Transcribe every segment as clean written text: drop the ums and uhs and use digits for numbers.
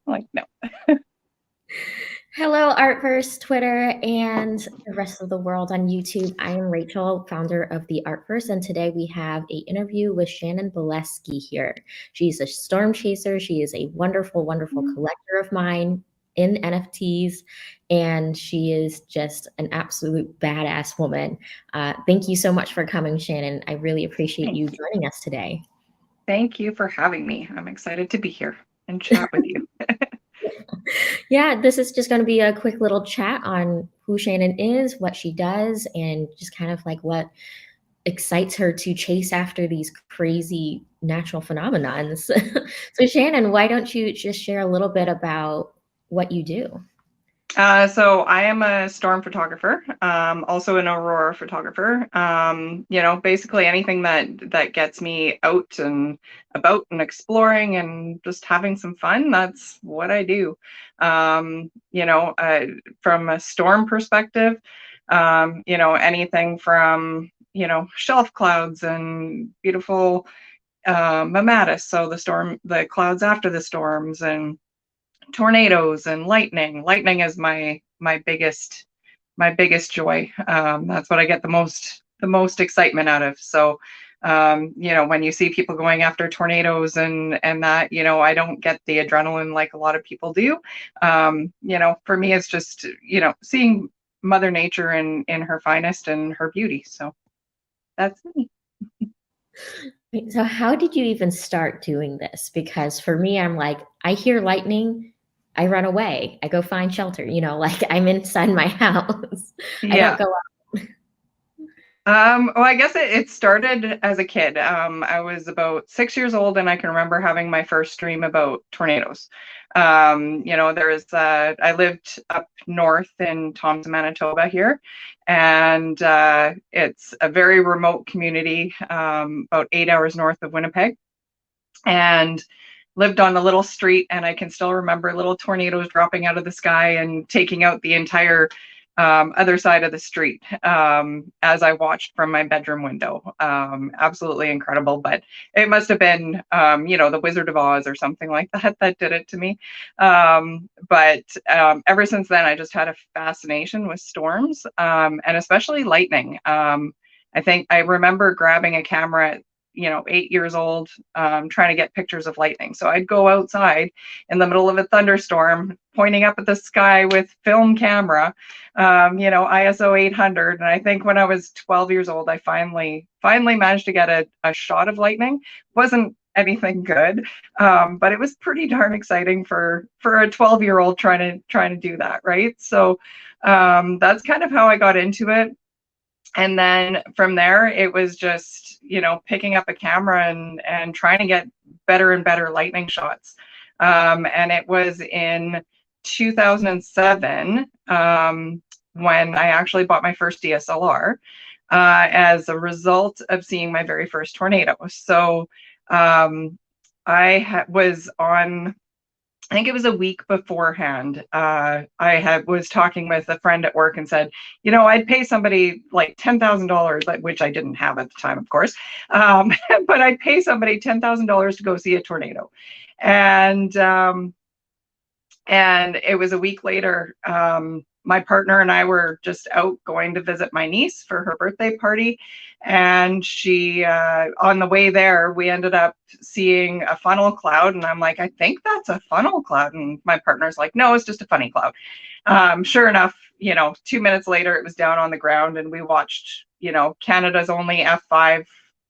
like, no. Hello, Artverse, Twitter, and the rest of the world on YouTube. I am Rachel, founder of the Artverse, and today we have an interview with Shannon Bileski here. She's a storm chaser. She is a wonderful, wonderful collector of mine in NFTs, and she is just an absolute badass woman. Thank you so much for coming, Shannon. I really appreciate you joining us today. Thank you for having me. I'm excited to be here and chat with you. Yeah, this is just going to be a quick little chat on who Shannon is, what she does, and just kind of like what excites her to chase after these crazy natural phenomenons. So, Shannon, why don't you just share a little bit about what you do? So I am a storm photographer, also an aurora photographer. Basically anything that gets me out and about and exploring and just having some fun. That's what I do. From a storm perspective, anything from shelf clouds and beautiful mammatus, so the clouds after the storms, and tornadoes and lightning. Lightning is my biggest joy. That's what I get the most excitement out of. So, when you see people going after tornadoes and that, I don't get the adrenaline like a lot of people do. For me, it's just seeing Mother Nature in her finest and her beauty. So that's me. So, how did you even start doing this? Because for me, I'm like, I hear lightning, I run away, I go find shelter, like I'm inside my house. I don't Yeah. go. Well, I guess it started as a kid. I was about 6 years old, and I can remember having my first dream about tornadoes. I lived up north in Thompson, Manitoba here, and it's a very remote community, about 8 hours north of Winnipeg, and lived on a little street. And I can still remember little tornadoes dropping out of the sky and taking out the entire other side of the street, as I watched from my bedroom window. Absolutely incredible. But it must have been, the Wizard of Oz or something like that that did it to me. But ever since then, I just had a fascination with storms, and especially lightning. I think I remember grabbing a camera at 8 years old, trying to get pictures of lightning. So I'd go outside in the middle of a thunderstorm, pointing up at the sky with film camera, ISO 800. And I think when I was 12 years old, I finally managed to get a shot of lightning. Wasn't anything good, but it was pretty darn exciting for a 12-year-old trying to do that, right? So that's kind of how I got into it. And then from there, it was just, picking up a camera and trying to get better and better lightning shots. And it was in 2007, when I actually bought my first DSLR, as a result of seeing my very first tornado. So was on, I think it was a week beforehand. I was talking with a friend at work and said, I'd pay somebody like $10,000, which I didn't have at the time, of course, but I'd pay somebody $10,000 to go see a tornado. And it was a week later. My partner and I were just out going to visit my niece for her birthday party. And she, on the way there, we ended up seeing a funnel cloud. And I'm like, I think that's a funnel cloud. And my partner's like, no, it's just a funny cloud. Sure enough, 2 minutes later, it was down on the ground, and we watched, Canada's only F5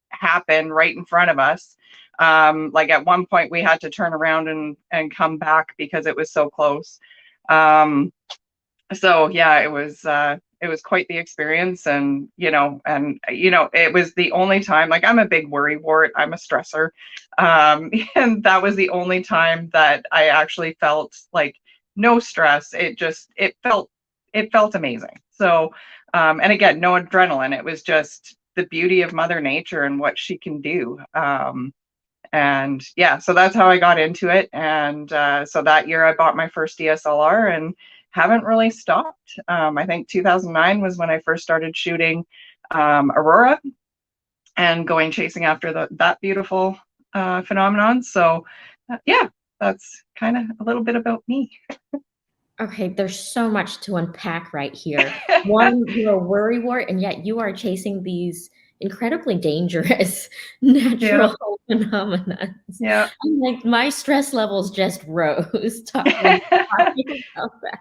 happen right in front of us. Like at one point we had to turn around and come back because it was so close. So yeah, it was quite the experience. And it was the only time, like, I'm a big worry wart, I'm a stressor. And that was the only time that I actually felt like no stress. It felt amazing. So, and again, no adrenaline. It was just the beauty of Mother Nature and what she can do. And yeah, so that's how I got into it. And so that year I bought my first DSLR and haven't really stopped. I think 2009 was when I first started shooting aurora and going chasing after that beautiful phenomenon. So yeah, that's kind of a little bit about me. Okay, there's so much to unpack right here. One, you're a worrywart, and yet you are chasing these incredibly dangerous Yeah, natural phenomena. yeah. I'm like, my stress levels just rose when talking about that.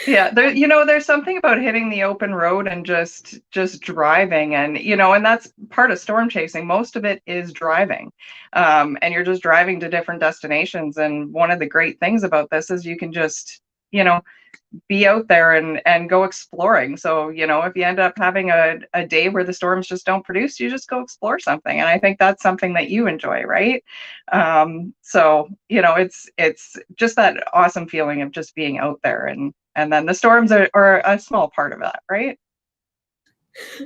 Yeah, there's something about hitting the open road and just driving, and and that's part of storm chasing. Most of it is driving, and you're just driving to different destinations. And one of the great things about this is you can just, you know, be out there and go exploring. So, if you end up having a day where the storms just don't produce, you just go explore something. And I think that's something that you enjoy, right? So, it's just that awesome feeling of just being out there, and then the storms are a small part of that, right?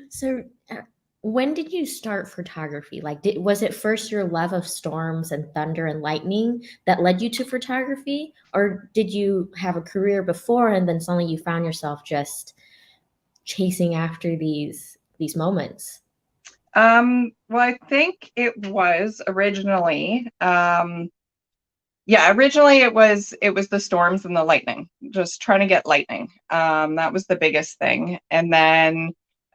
So, when did you start photography? Like, was it first your love of storms and thunder and lightning that led you to photography, or did you have a career before and then suddenly you found yourself just chasing after these moments? Well, I think it was originally, yeah, originally it was the storms and the lightning, just trying to get lightning. That was the biggest thing. And then,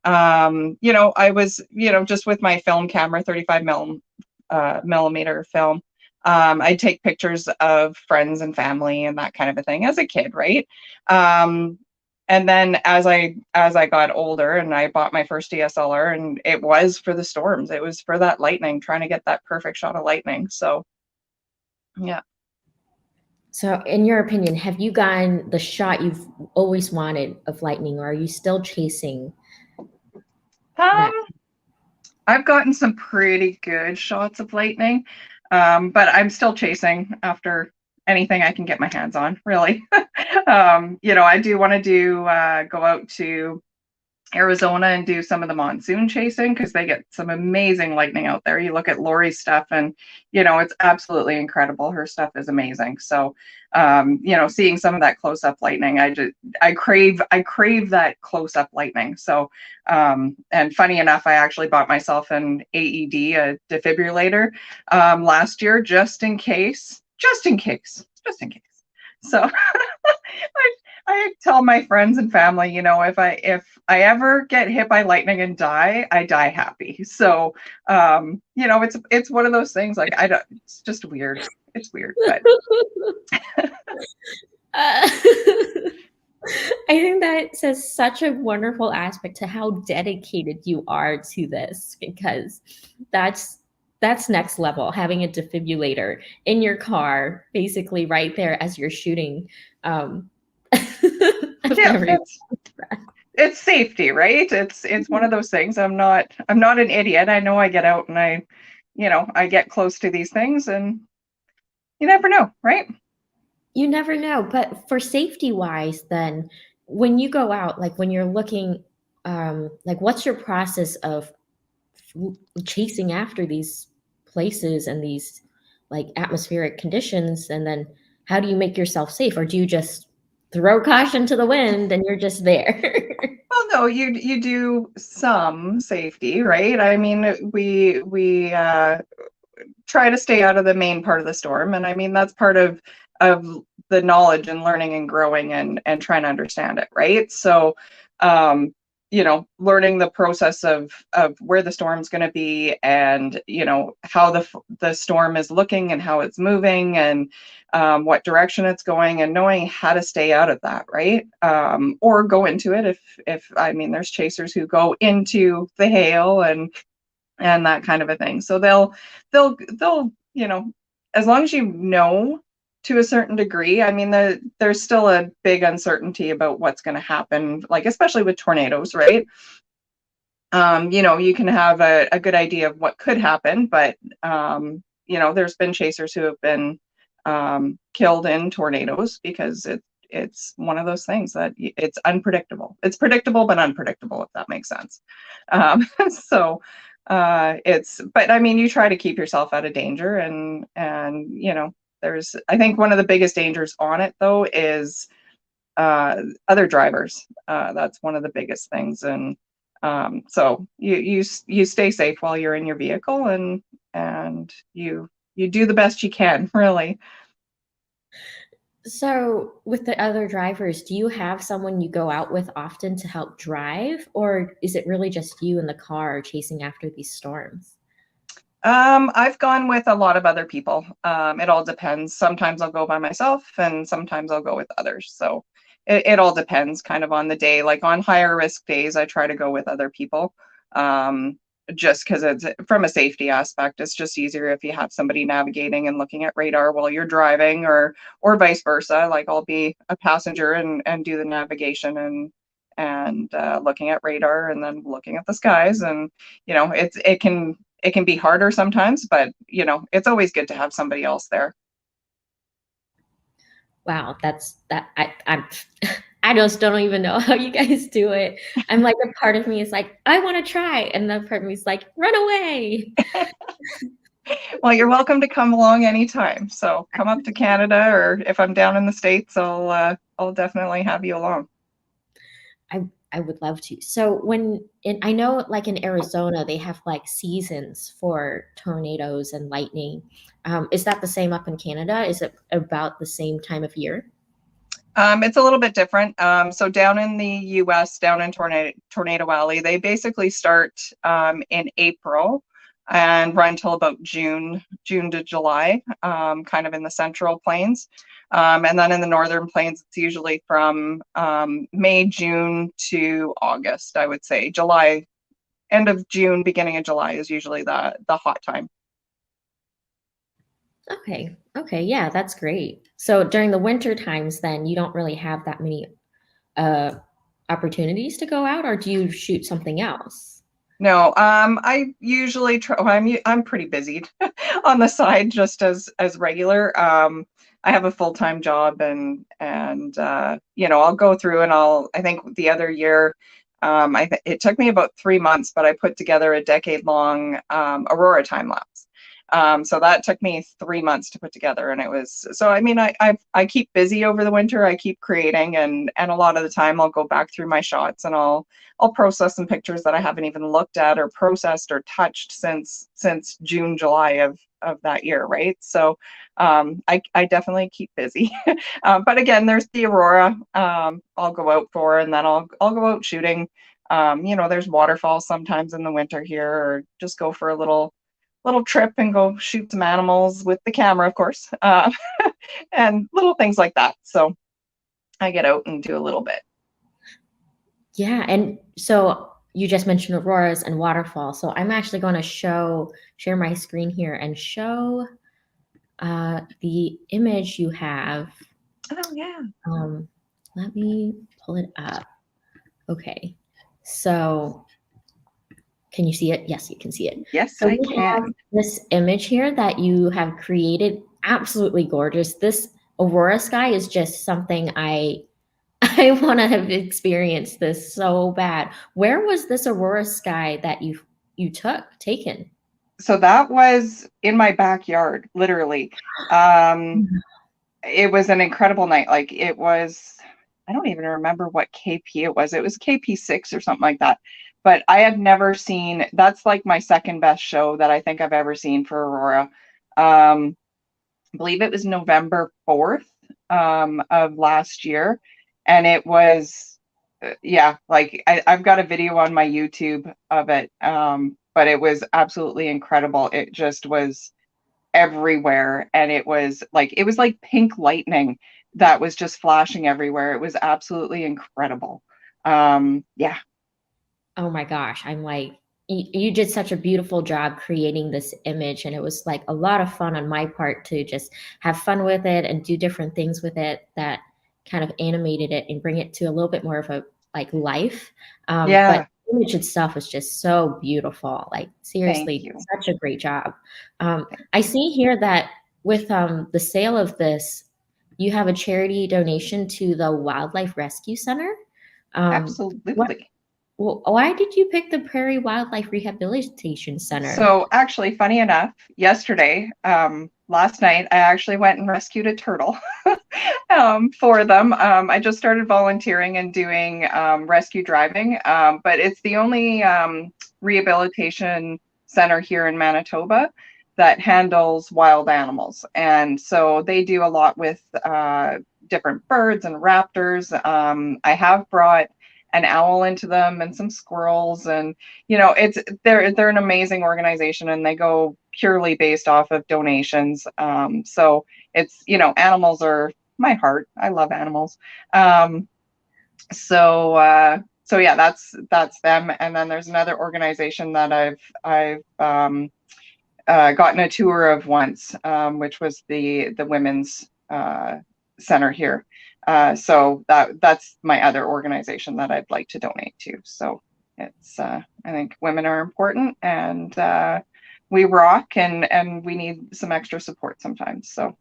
I was, just with my film camera, 35 millimeter film. I'd take pictures of friends and family and that kind of a thing as a kid, right? And then as I got older and I bought my first DSLR, and it was for the storms, it was for that lightning, trying to get that perfect shot of lightning. So yeah. So, in your opinion, have you gotten the shot you've always wanted of lightning, or are you still chasing Um, that? I've gotten some pretty good shots of lightning, but I'm still chasing after anything I can get my hands on, really. I do want to go out to Arizona and do some of the monsoon chasing, because they get some amazing lightning out there. You look at Lori's stuff, and it's absolutely incredible. Her stuff is amazing. So, seeing some of that close up lightning, I crave that close up lightning. So, and funny enough, I actually bought myself an AED, a defibrillator, last year, just in case. So I tell my friends and family, if I ever get hit by lightning and die, I die happy. So, it's one of those things, like, I don't. It's just weird. It's weird, but Uh, I think that says such a wonderful aspect to how dedicated you are to this, because that's that's next level, having a defibrillator in your car, basically right there as you're shooting. I've yeah, never even it's safety, right? It's one of those things. I'm not an idiot. I know I get out and I get close to these things, and you never know, right? You never know. But for safety wise, then when you go out, like when you're looking, like what's your process of chasing after these places and these like atmospheric conditions, and then how do you make yourself safe, or do you just throw caution to the wind and you're just there? Well, no, you do some safety, right? I mean, we try to stay out of the main part of the storm, and I mean that's part of the knowledge and learning and growing and trying to understand it, right? So, learning the process of where the storm's going to be, and how the storm is looking and how it's moving, and what direction it's going, and knowing how to stay out of that, right? Or go into it, if I mean, there's chasers who go into the hail and that kind of a thing. So they'll as long as you know to a certain degree. I mean, there's still a big uncertainty about what's going to happen, like especially with tornadoes, right? You can have a good idea of what could happen, but there's been chasers who have been killed in tornadoes, because it's one of those things that it's unpredictable. It's predictable but unpredictable, if that makes sense. So but I mean, you try to keep yourself out of danger, and I think one of the biggest dangers on it, though, is other drivers. That's one of the biggest things, and so you stay safe while you're in your vehicle, and you do the best you can, really. So, with the other drivers, do you have someone you go out with often to help drive, or is it really just you in the car chasing after these storms? I've gone with a lot of other people. It all depends. Sometimes I'll go by myself and sometimes I'll go with others. So it all depends kind of on the day. Like on higher risk days, I try to go with other people. Um, just because it's from a safety aspect, it's just easier if you have somebody navigating and looking at radar while you're driving or vice versa. Like I'll be a passenger and do the navigation and looking at radar and then looking at the skies and it can be harder sometimes, but it's always good to have somebody else there. Wow, that's that I'm I just don't even know how you guys do it. I'm like, a part of me is like, I want to try, and the part of me is like, run away. Well, you're welcome to come along anytime. So come up to Canada, or if I'm down in the States, I'll definitely have you along. I would love to. So I know like in Arizona they have like seasons for tornadoes and lightning. Is that the same up in Canada? Is it about the same time of year? It's a little bit different. So down in the U.S., down in Tornado Alley, they basically start in April and run till about June to July, kind of in the central plains. And then in the northern plains, it's usually from May, June to August, I would say. July, end of June, beginning of July is usually the hot time. Okay. Okay. Yeah, that's great. So during the winter times, then you don't really have that many uh, opportunities to go out, or do you shoot something else? No, I usually try. Well, I'm pretty busy on the side, just as regular. I have a full-time job, and I'll go through and I think the other year, it took me about 3 months, but I put together a decade-long Aurora time lapse. So that took me 3 months to put together, and it was so. I mean, I keep busy over the winter. I keep creating, and a lot of the time I'll go back through my shots and I'll process some pictures that I haven't even looked at or processed or touched since June, July of that year, right? So I definitely keep busy. But again, there's the Aurora I'll go out for, and then I'll go out shooting. There's waterfalls sometimes in the winter here, or just go for a little trip and go shoot some animals with the camera, of course, and little things like that. So I get out and do a little bit. Yeah, and so you just mentioned auroras and waterfalls. So I'm actually going to share my screen here and show the image you have. Oh yeah. Um, Let me pull it up. Okay, so can you see it? Yes, you can see it. Yes, So I we have can. this image here that you have created. Absolutely gorgeous. This aurora sky is just something I want to have experienced this so bad. Where was this aurora sky that you took taken? So that was in my backyard, literally. Um, it was an incredible night. Like it was, I don't even remember what KP it was. It was KP6 or something like that. But I had never seen, that's like my second best show that I think I've ever seen for Aurora. I believe it was November 4th of last year. And it was, yeah, like I've got a video on my YouTube of it. But it was absolutely incredible. It just was everywhere, and it was like pink lightning that was just flashing everywhere. It was absolutely incredible. Yeah. Oh my gosh, I'm like, you did such a beautiful job creating this image, and it was like a lot of fun on my part to just have fun with it and do different things with it that kind of animated it and bring it to a little bit more of a like life. But Yeah, the image itself is just so beautiful. Like thank seriously, you. such a great job. I see here that with the sale of this, you have a charity donation to the Wildlife Rescue Center. What Absolutely. well, why did you pick the Prairie Wildlife Rehabilitation Center? So actually, funny enough, yesterday, last night, I actually went and rescued a turtle for them. I just started volunteering and doing rescue driving, but it's the only rehabilitation center here in Manitoba. that handles wild animals. And so they do a lot with different birds and raptors. I have brought an owl into them and some squirrels, and they're an amazing organization, and they go purely based off of donations. So it's, animals are my heart. I love animals. So yeah, that's them. And then there's another organization that I've gotten a tour of once, which was the women's center here. So that's my other organization that I'd like to donate to. So it's I think women are important, and we rock, and we need some extra support sometimes. So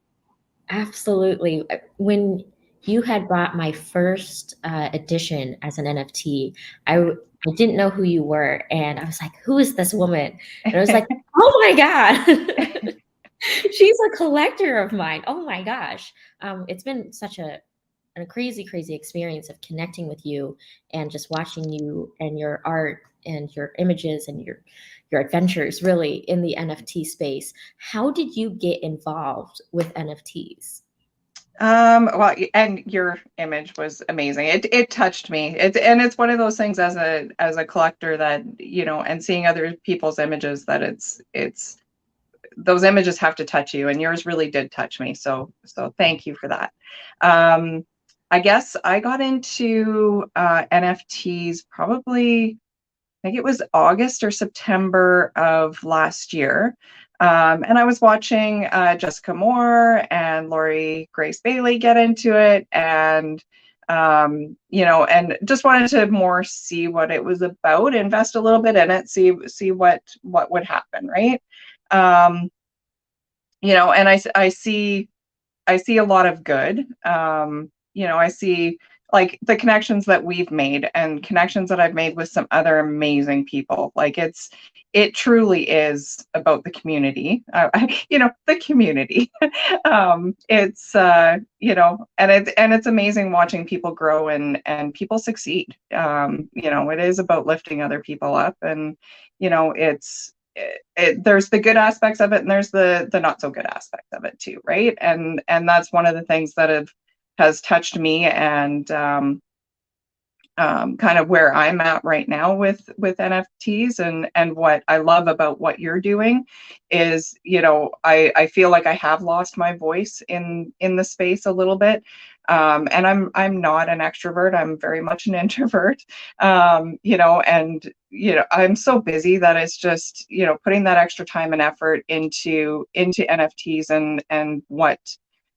absolutely. When you had bought my first edition as an NFT, I didn't know who you were, and I was like, "Who is this woman?" And I was like, "Oh my god, she's a collector of mine." Oh my gosh, it's been such a crazy experience of connecting with you and just watching you and your art and your images and your adventures really in the NFT space. How did you get involved with NFTs? Well, and your image was amazing. It touched me. It's one of those things as a collector that, and seeing other people's images, that it's those images have to touch you, and yours really did touch me. So thank you for that. I guess I got into NFTs probably, I think it was August or September of last year. And I was watching Jessica Moore and Lori Grace Bailey get into it, and and just wanted to more see what it was about, invest a little bit in it, see what would happen, right? And I see a lot of good. I see like the connections that we've made, and connections that I've made with some other amazing people. Like it truly is about the community. The community. It's and it's amazing watching people grow and people succeed. It is about lifting other people up, and there's the good aspects of it, and there's the not so good aspects of it too, right? And that's one of the things that has touched me, and kind of where I'm at right now with NFTs, and what I love about what you're doing is, I feel like I have lost my voice in the space a little bit. And I'm not an extrovert. I'm very much an introvert. And I'm so busy that it's just, putting that extra time and effort into NFTs and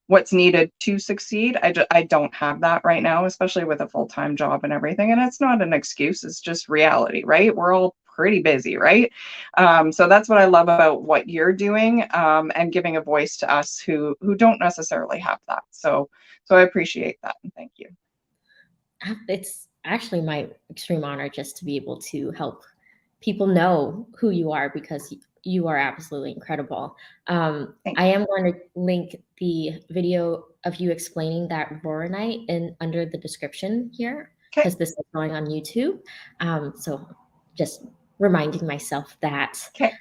what's needed to succeed. I don't have that right now, especially with a full-time job and everything. And it's not an excuse, it's just reality, right? We're all pretty busy, right? So that's what I love about what you're doing, and giving a voice to us who don't necessarily have that. So I appreciate that, and thank you. It's actually my extreme honor just to be able to help people know who you are, because you are absolutely incredible. I am going to link the video of you explaining that Voronite under the description here, because this is going on YouTube. So just reminding myself that. Okay.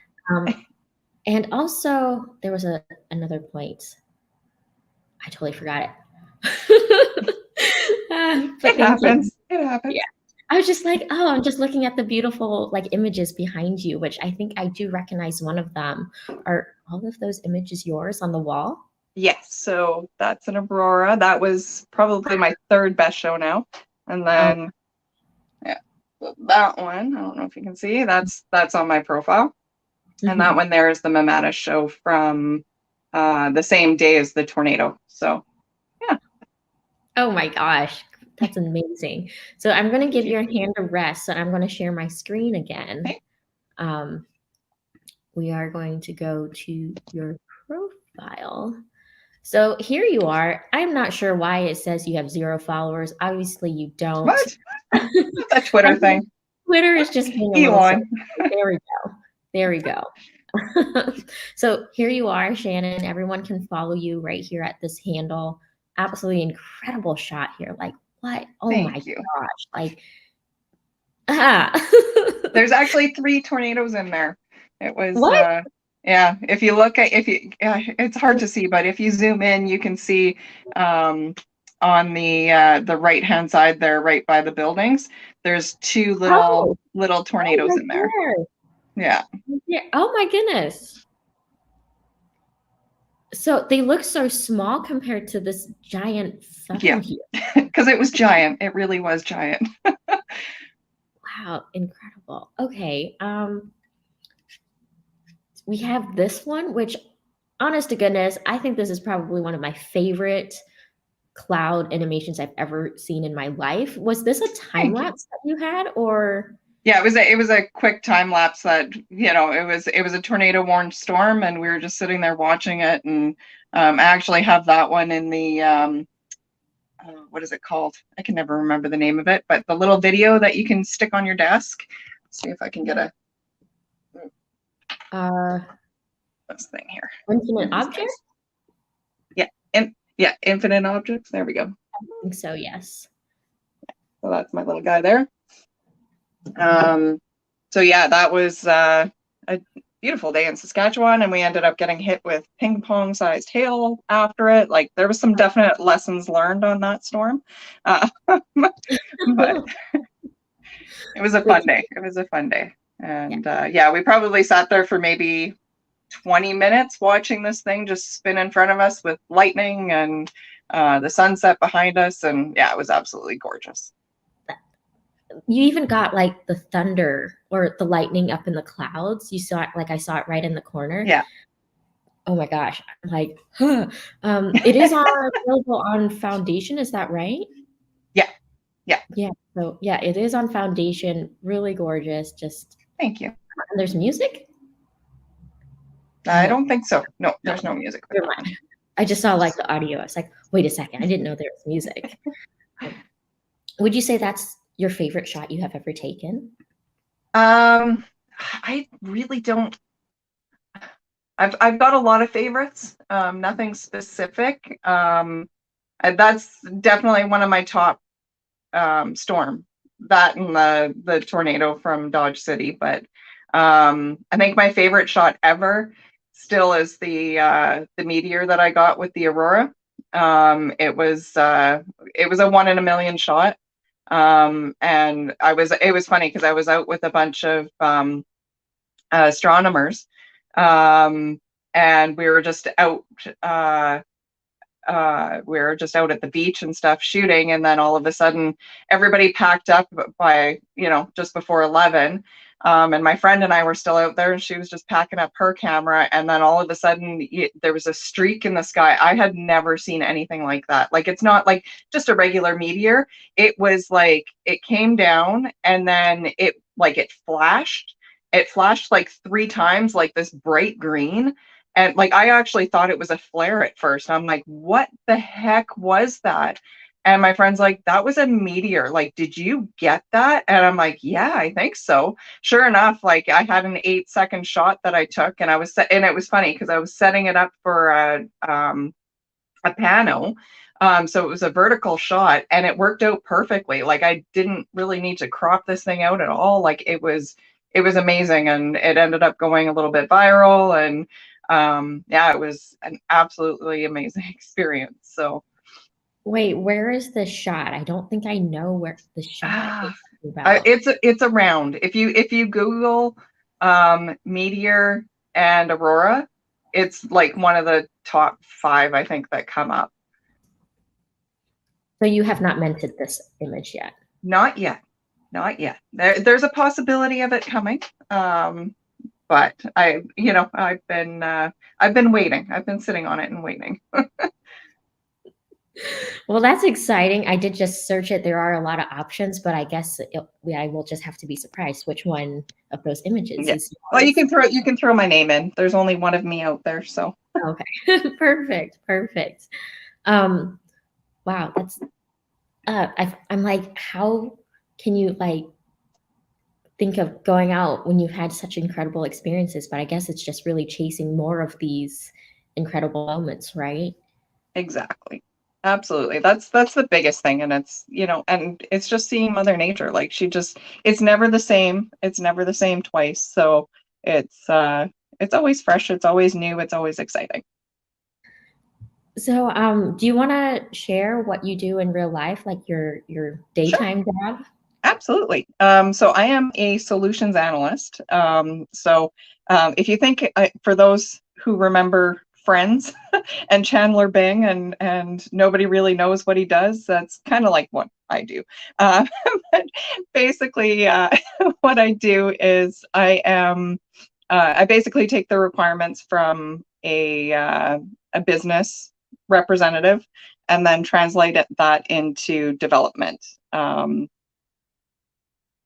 And also there was another point. I totally forgot it. It happens. It happens. Yeah. I was just like, oh, I'm just looking at the beautiful images behind you, which I think I do recognize one of them. Are all of those images yours on the wall? Yes. So that's an Aurora. That was probably my third best show now. And then that one, I don't know if you can see, that's on my profile. Mm-hmm. And that one there is the Mamata show from the same day as the tornado. So yeah. Oh my gosh. That's amazing. So I'm going to give your hand a rest, and I'm going to share my screen again. Okay. We are going to go to your profile. So here you are. I'm not sure why it says you have 0 followers. Obviously you don't. What? A Twitter thing. Twitter is just being a little There we go. There we go. So here you are, Shannon. Everyone can follow you right here at this handle. Absolutely incredible shot here. Like, what? Oh my gosh. Like, There's actually 3 tornadoes in there. It was what? Yeah, if you look at it's hard to see, but if you zoom in, you can see on the right hand side there, right by the buildings, there's two Oh, little oh, tornadoes right in there. there. Yeah, Yeah. Oh my goodness. So they look so small compared to this giant yeah, funnel here. because it was giant. It really was giant. Wow, incredible. Okay. We have this one, which honest to goodness, I think this is probably one of my favorite cloud animations I've ever seen in my life. Was this a time Thank you. lapse that you had, or? Yeah, it was a quick time lapse that, it was a tornado warned storm, and we were just sitting there watching it. And I actually have that one in the what is it called? I can never remember the name of it, but the little video that you can stick on your desk. Let's see if I can get a this thing here. Infinite Object? Yeah, Infinite Objects. There we go. I think so, yes. So that's my little guy there. So yeah, that was a beautiful day in Saskatchewan, and we ended up getting hit with ping pong sized hail after it. Like, there was some definite lessons learned on that storm, but it was a fun day. It was a fun day. And yeah, we probably sat there for maybe 20 minutes watching this thing just spin in front of us with lightning and the sunset behind us. And yeah, it was absolutely gorgeous. You even got like the thunder or the lightning up in the clouds. You saw it, like I saw it right in the corner. Yeah. Oh my gosh. I'm like, huh. It is available on Foundation, is that right? Yeah. Yeah. Yeah. So yeah, it is on Foundation. Really gorgeous. Just thank you. And there's music? I don't think so. No, there's no music. Never mind. I just saw like the audio. I was like, wait a second, I didn't know there was music. Would you say that's your favorite shot you have ever taken? I really don't. I've got a lot of favorites. Nothing specific. That's definitely one of my top. Storm, that and the tornado from Dodge City. But I think my favorite shot ever still is the meteor that I got with the Aurora. It was a 1 in a million shot. And it was funny because I was out with a bunch of astronomers, and we were just out at the beach and stuff shooting, and then all of a sudden everybody packed up by just before 11, and my friend and I were still out there, and she was just packing up her camera, and then all of a sudden there was a streak in the sky. I had never seen anything like that. Like, it's not like just a regular meteor. It was like it came down, and then it flashed. It flashed like 3 times, like this bright green. And like, I actually thought it was a flare at first. I'm like, what the heck was that? And my friend's like, that was a meteor. Like, did you get that? And I'm like, yeah, I think so. Sure enough, like, I had an 8-second shot that I took, and and it was funny because I was setting it up for a pano. So it was a vertical shot, and it worked out perfectly. Like, I didn't really need to crop this thing out at all. Like, it was amazing, and it ended up going a little bit viral. And yeah, it was an absolutely amazing experience. So wait, where is the shot? I don't think I know where the shot is about. It's around. If you Google meteor and Aurora, it's like one of the top 5, I think, that come up. So you have not minted this image yet? Not yet. There's a possibility of it coming. But I've been waiting. I've been sitting on it and waiting. Well, that's exciting. I did just search it. There are a lot of options, but I guess I will just have to be surprised which one of those images is yours. Well, you can throw my name in. There's only one of me out there, so. Okay. Perfect. Wow, that's I'm like, how can you like think of going out when you've had such incredible experiences? But I guess it's just really chasing more of these incredible moments, right? Exactly. Absolutely. That's the biggest thing. And it's, and it's just seeing Mother Nature. Like, it's never the same. It's never the same twice. So it's always fresh. It's always new. It's always exciting. So, do you want to share what you do in real life, like your daytime job? Absolutely. So I am a solutions analyst. If you think, for those who remember Friends and Chandler Bing, and nobody really knows what he does, that's kind of like what I do. But basically, what I do is I basically take the requirements from a business representative and then translate that into development.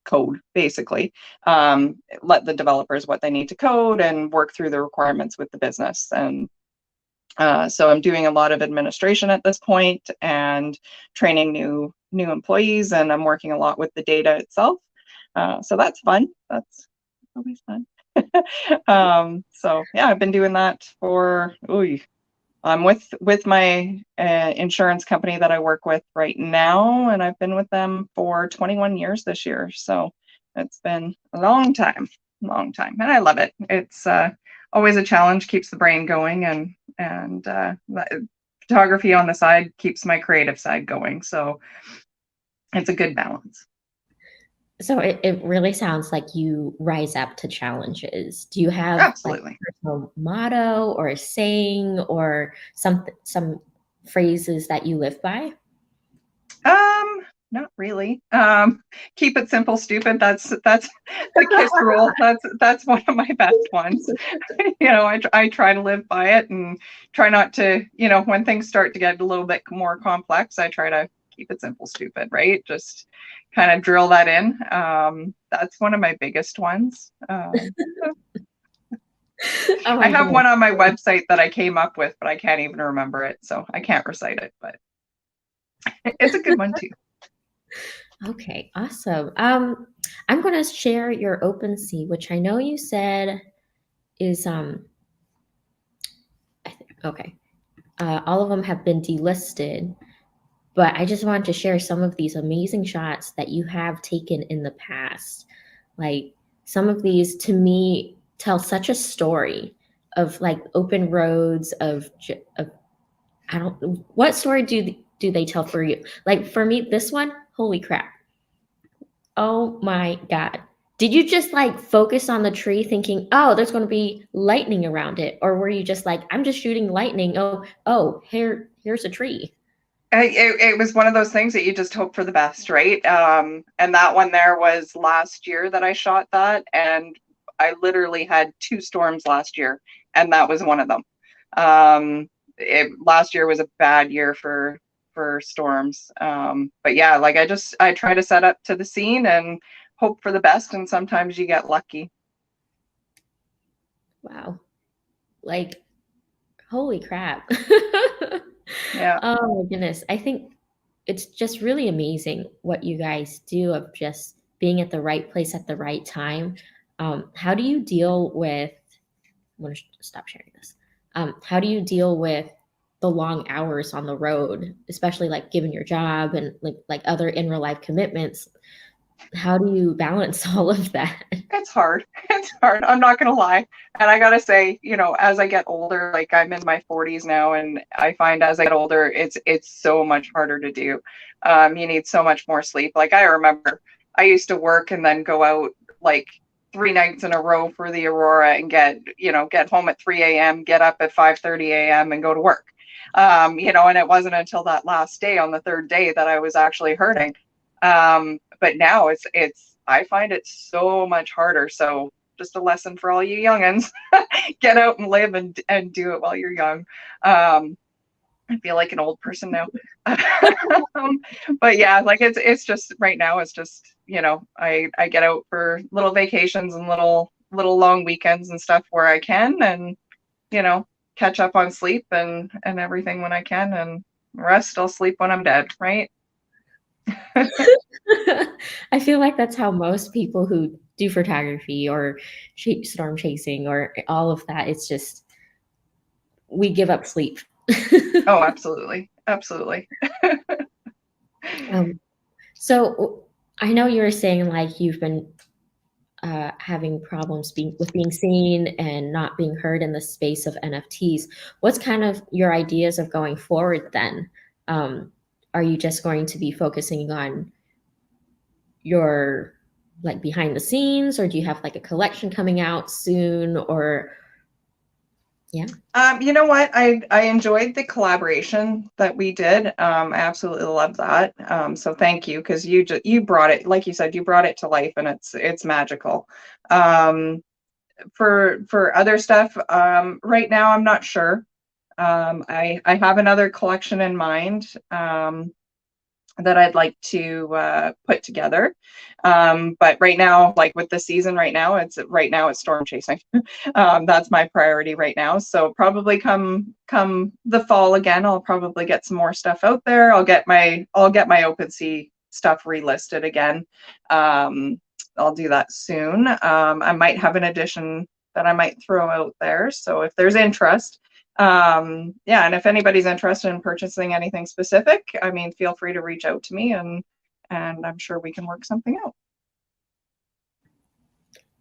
Code, basically. Let the developers what they need to code and work through the requirements with the business. And so I'm doing a lot of administration at this point and training new employees, and I'm working a lot with the data itself. So that's fun. That's always fun. So yeah, I've been doing that for, I'm with my insurance company that I work with right now, and I've been with them for 21 years this year. So it's been a long time, and I love it. It's always a challenge, keeps the brain going, and photography on the side keeps my creative side going. So it's a good balance. So it really sounds like you rise up to challenges. Do you have Absolutely. like a personal motto or a saying or some phrases that you live by? Not really. Keep it simple, stupid. That's the KISS rule. That's one of my best ones. I try to live by it and try not to, when things start to get a little bit more complex, I try to keep it simple, stupid, right? Just kind of drill that in. That's one of my biggest ones. I have one on my website that I came up with, but I can't even remember it, so I can't recite it, but it's a good one too. Okay, awesome. I'm going to share your OpenSea, which I know you said is okay. All of them have been delisted, but I just wanted to share some of these amazing shots that you have taken in the past. Like some of these to me tell such a story of like open roads of I don't, what story do they tell for you? Like for me, this one, holy crap. Oh my God. Did you just like focus on the tree thinking, oh, there's going to be lightning around it? Or were you just like, I'm just shooting lightning. Oh, here's a tree. It was one of those things that you just hope for the best, right? And that one there was last year that I shot that, and I literally had 2 storms last year, and that was one of them. Last year was a bad year for storms. But yeah, like I try to set up to the scene and hope for the best, and sometimes you get lucky. Wow. Like, holy crap. Yeah. Oh my goodness. I think it's just really amazing what you guys do of just being at the right place at the right time. How do you deal with, I'm going to stop sharing this. How do you deal with the long hours on the road, especially like given your job and like other in real life commitments? How do you balance all of that? It's hard. It's hard. I'm not gonna lie. And I gotta say, as I get older, like I'm in my 40s now, and I find as I get older, it's so much harder to do. You need so much more sleep. Like I remember I used to work and then go out like 3 nights in a row for the Aurora and get home at 3 a.m., get up at 5:30 a.m. and go to work. And it wasn't until that last day on the 3rd day that I was actually hurting. But now I find it so much harder. So just a lesson for all you youngins, get out and live and do it while you're young. I feel like an old person now. But yeah, like it's just right now, it's just, I get out for little vacations and little long weekends and stuff where I can, and, catch up on sleep and everything when I can, and rest, I'll sleep when I'm dead, right? I feel like that's how most people who do photography or storm chasing or all of that, it's just we give up sleep. Oh, absolutely. Absolutely. So I know you were saying like you've been having problems being seen and not being heard in the space of NFTs. What's kind of your ideas of going forward then? Are you just going to be focusing on your like behind the scenes, or do you have like a collection coming out soon, or yeah? You know what? I enjoyed the collaboration that we did. I absolutely love that. So thank you, because you brought it, like you said, you brought it to life, and it's magical. For other stuff, right now I'm not sure. I have another collection in mind. That I'd like to put together. But right now, like with the season right now, it's storm chasing. That's my priority right now. So probably come the fall again, I'll probably get some more stuff out there. I'll get my OpenSea stuff relisted again. I'll do that soon. I might have an edition that I might throw out there. So if there's interest, yeah, and if anybody's interested in purchasing anything specific, I mean, feel free to reach out to me, and I'm sure we can work something out.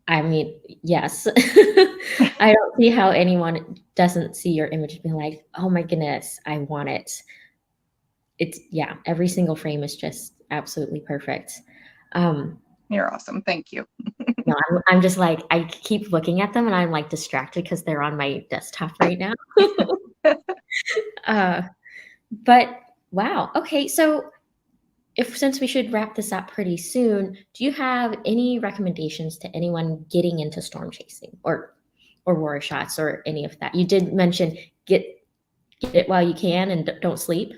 I mean, yes. I don't see how anyone doesn't see your image and be like, oh my goodness, I want it. It's, yeah, every single frame is just absolutely perfect. You're awesome. Thank you. No, I'm just like, I keep looking at them and I'm like distracted because they're on my desktop right now. But wow. Okay. So since we should wrap this up pretty soon, do you have any recommendations to anyone getting into storm chasing or warrior shots or any of that? You did mention get it while you can and don't sleep.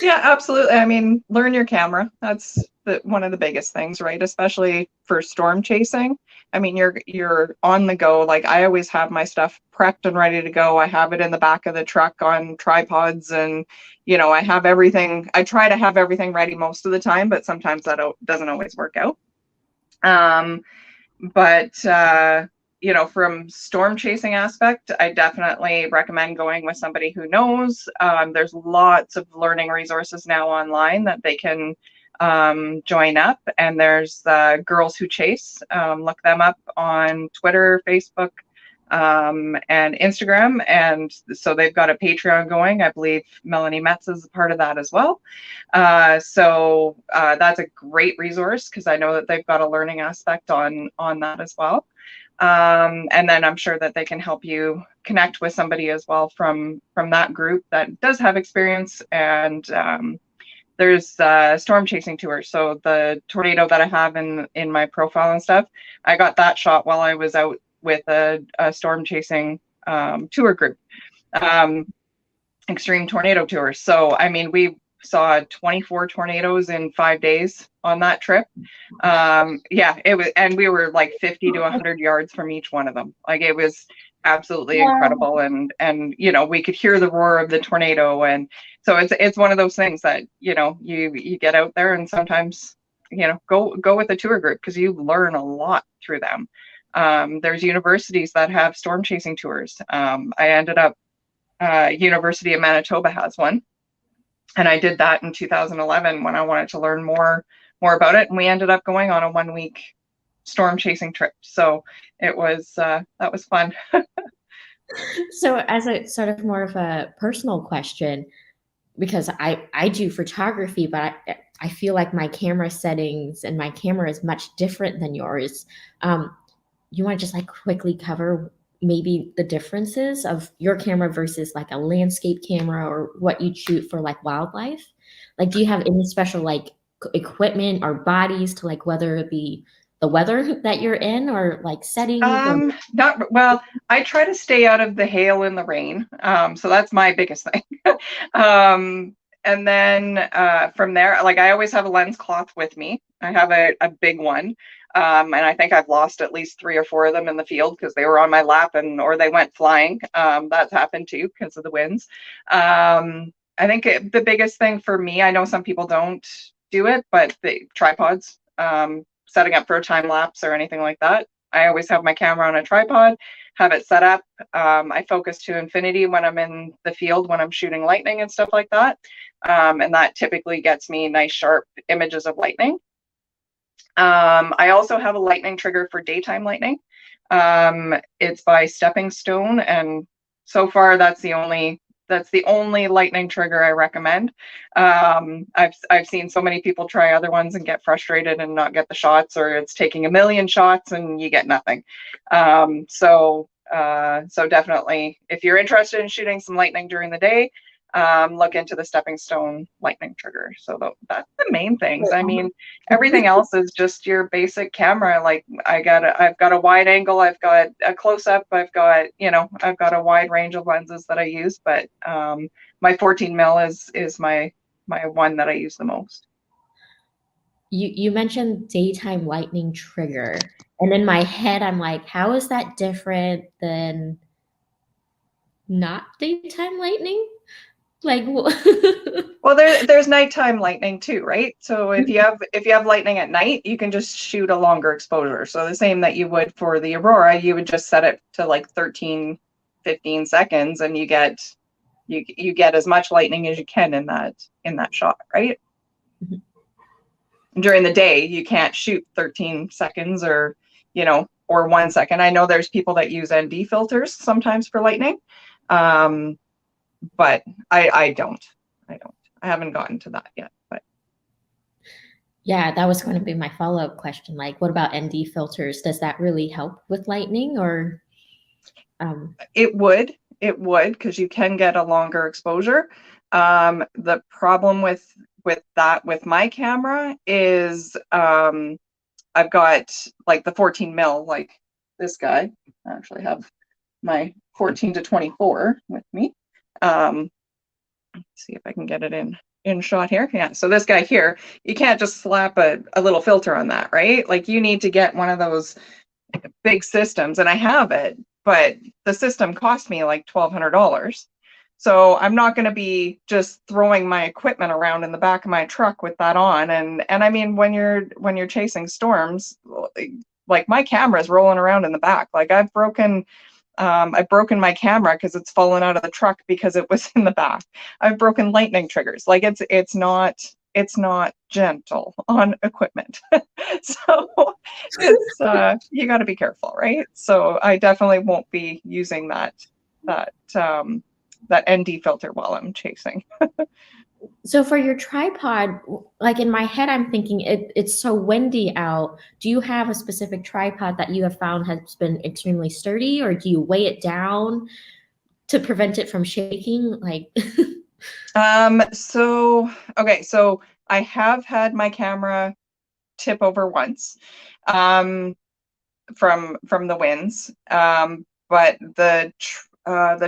Yeah, absolutely. I mean, learn your camera. That's one of the biggest things, right? Especially for storm chasing. I mean, you're on the go. Like, I always have my stuff prepped and ready to go. I have it in the back of the truck on tripods, and I have everything. I try to have everything ready most of the time, but sometimes that doesn't always work out. But from storm chasing aspect, I definitely recommend going with somebody who knows. There's lots of learning resources now online that they can join up, and there's Girls Who Chase. Look them up on Twitter, Facebook, and Instagram. And so they've got a Patreon going. I believe Melanie Metz is a part of that as well. So that's a great resource, because I know that they've got a learning aspect on that as well. And then I'm sure that they can help you connect with somebody as well from that group that does have experience. And there's storm chasing tours. So the tornado that I have in my profile and stuff, I got that shot while I was out with a storm chasing tour group, extreme tornado tours. So I mean, we saw 24 tornadoes in 5 days on that trip. Yeah, it was, and we were like 50 to 100 yards from each one of them. Like, it was absolutely incredible. And we could hear the roar of the tornado. And so it's one of those things that, you get out there, and sometimes, go with a tour group, because you learn a lot through them. There's universities that have storm chasing tours. I ended up, University of Manitoba has one. And I did that in 2011 when I wanted to learn more about it. And we ended up going on a 1-week storm chasing trip. So it was, that was fun. So as a sort of more of a personal question, because I do photography, but I feel like my camera settings and my camera is much different than yours. You want to just like quickly cover maybe the differences of your camera versus like a landscape camera, or what you shoot for like wildlife? Like, do you have any special like equipment or bodies to like weather the weather that you're in, or like settings? Not well. I try to stay out of the hail and the rain. So that's my biggest thing. And then from there, like, I always have a lens cloth with me. I have a big one. And I think I've lost at least 3 or 4 of them in the field, because they were on my lap or they went flying. That's happened too, because of the winds. I think the biggest thing for me, I know some people don't do it, but the tripods, setting up for a time lapse or anything like that. I always have my camera on a tripod, have it set up. I focus to infinity when I'm in the field, when I'm shooting lightning and stuff like that. And that typically gets me nice, sharp images of lightning. I also have a lightning trigger for daytime lightning. It's by Stepping Stone, and so far that's the only lightning trigger I recommend. I've seen so many people try other ones and get frustrated and not get the shots, or it's taking a million shots and you get nothing. So definitely, if you're interested in shooting some lightning during the day, look into the Stepping Stone lightning trigger. So that's the main things. I mean, everything else is just your basic camera. Like I've got a wide angle, I've got a close up, I've got a wide range of lenses that I use, but my 14 mil is my one that I use the most. You mentioned daytime lightning trigger, and in my head I'm like, how is that different than not daytime lightning? Like, well, there's nighttime lightning too, right? So if you have lightning at night, you can just shoot a longer exposure. So the same that you would for the aurora, you would just set it to like 13, 15 seconds, and you get as much lightning as you can in that shot, right? During the day, you can't shoot 13 seconds or 1 second. I know there's people that use ND filters sometimes for lightning, but I don't. I haven't gotten to that yet, but yeah, that was going to be my follow-up question. Like, what about ND filters? Does that really help with lightning, or? It would, because you can get a longer exposure. The problem with my camera is I've got like the 14 mil, like this guy. I actually have my 14 to 24 with me. Let's see if I can get it in shot here. Yeah, so this guy here, you can't just slap a little filter on that, right? Like you need to get one of those big systems, and I have it, but the system cost me like $1,200. So I'm not going to be just throwing my equipment around in the back of my truck with that on. And I mean, when you're chasing storms, like my camera's rolling around in the back. Like I've broken my camera because it's fallen out of the truck because it was in the back. I've broken lightning triggers. Like it's not gentle on equipment. So it's you got to be careful, right? So I definitely won't be using that ND filter while I'm chasing. So for your tripod, like in my head, I'm thinking it's so windy out. Do you have a specific tripod that you have found has been extremely sturdy, or do you weigh it down to prevent it from shaking? Like, so I have had my camera tip over once, from the winds. But the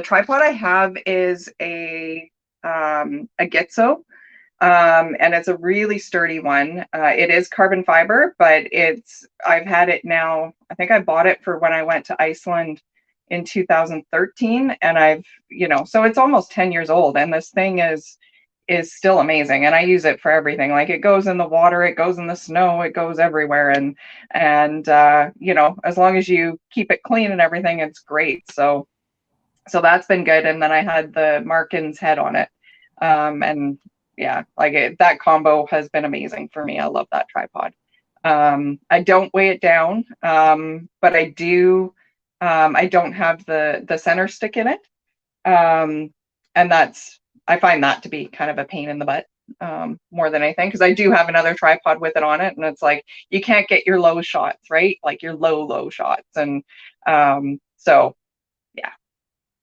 tripod I have is a Gitzo, and it's a really sturdy one. It is carbon fiber, but I've had it now. I think I bought it for when I went to Iceland in 2013, and so it's almost 10 years old, and this thing is still amazing, and I use it for everything. Like it goes in the water, it goes in the snow, it goes everywhere, and as long as you keep it clean and everything, it's great. So that's been good. And then I had the Markins head on it, and yeah, that combo has been amazing for me. I love that tripod. I don't weigh it down, but I do. I don't have the center stick in it, and I find that to be kind of a pain in the butt, more than anything, because I do have another tripod with it on it, and it's like you can't get your low shots, right? Like your low shots, and so yeah.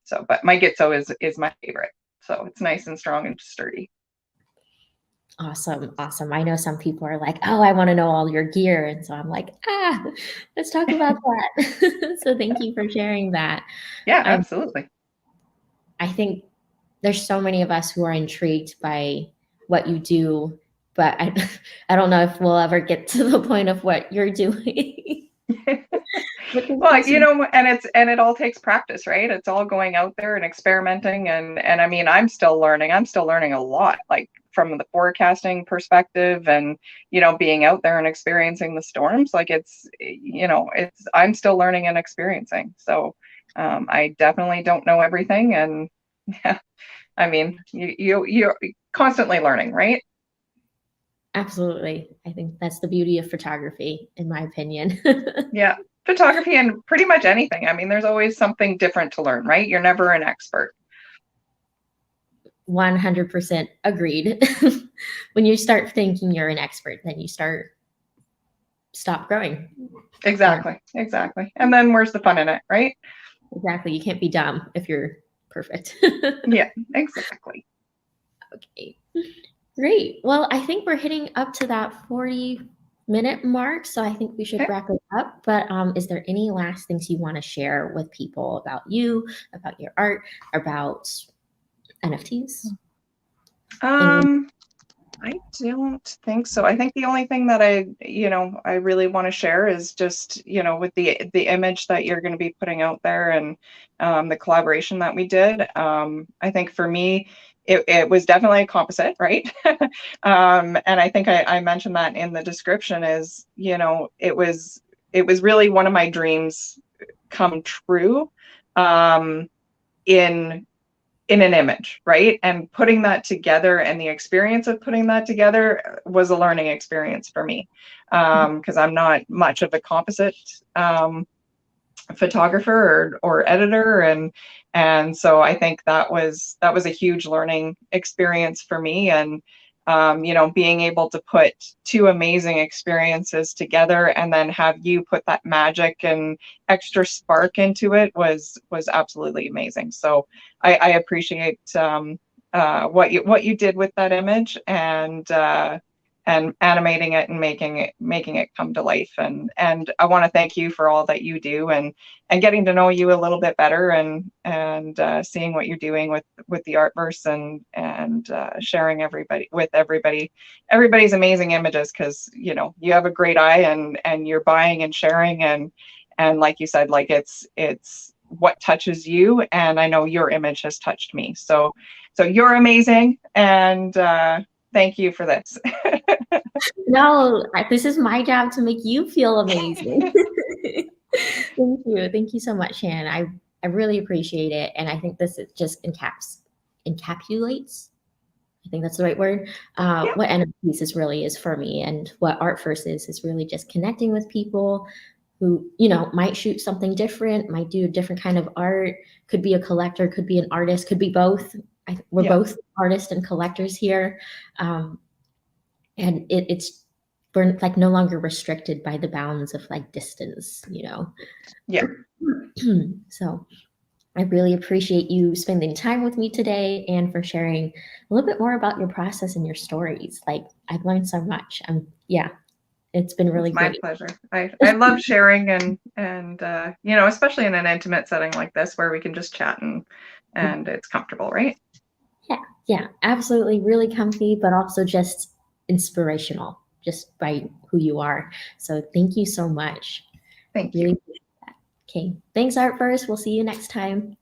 So, but my Gitzo is my favorite. So it's nice and strong and sturdy. awesome. I know some people are like, oh, I want to know all your gear. And so I'm like, let's talk about that. So thank you for sharing that. Yeah, absolutely. I think there's so many of us who are intrigued by what you do, but I don't know if we'll ever get to the point of what you're doing. Well, and it all takes practice, right? It's all going out there and experimenting, and I mean, I'm still learning a lot, like from the forecasting perspective, and being out there and experiencing the storms. Like I'm still learning and experiencing. So I definitely don't know everything, and yeah, I mean, you're constantly learning, right? Absolutely. I think that's the beauty of photography, in my opinion. Yeah, photography and pretty much anything. I mean, there's always something different to learn, right? You're never an expert. 100% agreed. When you start thinking you're an expert, then you stop growing. Exactly, exactly. And then where's the fun in it, right? Exactly. You can't be dumb if you're perfect. Yeah, exactly. Okay. Great. Well, I think we're hitting up to that 40-minute mark, so I think we should Okay. wrap it up. But is there any last things you want to share with people about you, about your art, about NFTs? I don't think so. I think the only thing that I really want to share is just, with the image that you're going to be putting out there and the collaboration that we did. I think for me, it was definitely a composite, right? And I think I mentioned that in the description is, it was really one of my dreams come true in an image, right? And putting that together and the experience of putting that together was a learning experience for me, because I'm not much of a composite photographer or editor, and so I think that was a huge learning experience for me. And being able to put two amazing experiences together and then have you put that magic and extra spark into it was absolutely amazing. So I appreciate what you did with that image, and animating it and making it come to life. And I want to thank you for all that you do, and getting to know you a little bit better, and seeing what you're doing with the Artverse, and sharing everybody's amazing images, because you have a great eye, and you're buying and sharing, and like you said, like it's what touches you, and I know your image has touched me. So you're amazing, and thank you for this. No, this is my job to make you feel amazing. Thank you. Thank you so much, Shannon. I really appreciate it. And I think this just encapsulates, I think that's the right word, what NFTs really is for me. And what Artverse is really just connecting with people who, might shoot something different, might do a different kind of art, could be a collector, could be an artist, could be both. We're both artists and collectors here. And we're like no longer restricted by the bounds of like distance. Yeah. So I really appreciate you spending time with me today, and for sharing a little bit more about your process and your stories. Like, I've learned so much. It's been really It's my great. pleasure. I love sharing, and especially in an intimate setting like this, where we can just chat, and it's comfortable, right? Yeah, absolutely. Really comfy, but also just inspirational, just by who you are. So thank you so much. Thank Really you. appreciate that. Okay. Thanks, Artverse. We'll see you next time.